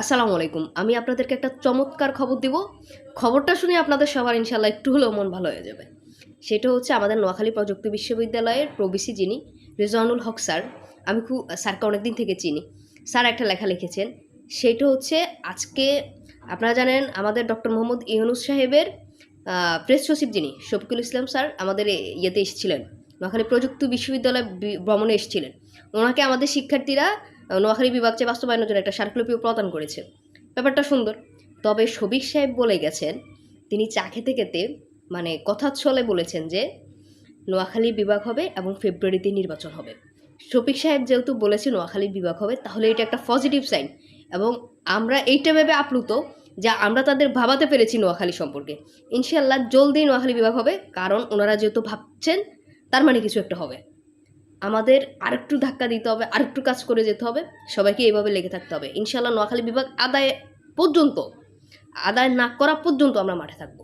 আসসালামু আলাইকুম। আমি আপনাদেরকে একটা চমৎকার খবর দিব। খবরটা শুনে আপনাদের সবার ইনশাআল্লাহ একটু হলেও মন ভালো হয়ে যাবে। সেটা হচ্ছে আমাদের নোয়াখালী প্রযুক্তি বিশ্ববিদ্যালয়ের প্রভিসি যিনি রেজওয়ানুল হক স্যার, আমি স্যারকে অনেকদিন থেকে চিনি। স্যার একটা লেখা লিখেছেন। সেটা হচ্ছে আজকে আপনারা জানেন আমাদের ডক্টর মোহাম্মদ ইউনূস সাহেবের প্রেস সচিব যিনি শফিকুল ইসলাম স্যার আমাদের ইয়েতে এসেছিলেন, নোয়াখালী প্রযুক্তি বিশ্ববিদ্যালয় ভ্রমণে এসেছিলেন। ওনাকে আমাদের শিক্ষার্থীরা নোয়াখালী বিভাগ চেয়ে বাস্তবায়নের জন্য একটা স্মারকলিপিও প্রদান করেছে। ব্যাপারটা সুন্দর। তবে শফিক সাহেব বলে গেছেন, তিনি চা খেতে খেতে মানে কথার ছলে বলেছেন যে নোয়াখালী বিভাগ হবে এবং ফেব্রুয়ারিতে নির্বাচন হবে। শফিক সাহেব যেহেতু বলেছে নোয়াখালী বিভাগ হবে, তাহলে এটা একটা পজিটিভ সাইন এবং আমরা এইটা ভেবে আপ্লুত যে আমরা তাদের ভাবাতে পেরেছি নোয়াখালী সম্পর্কে। ইনশাআল্লাহ জলদি নোয়াখালী বিভাগ হবে, কারণ ওনারা যেহেতু ভাবছেন তার মানে কিছু একটা হবে। আমাদের আরেকটু ধাক্কা দিতে হবে, আরেকটু কাজ করে যেতে হবে, সবাইকে এইভাবে লেগে থাকতে হবে। ইনশাআল্লাহ নোয়াখালী বিভাগ আদায় না করা পর্যন্ত আমরা মাঠে থাকবো।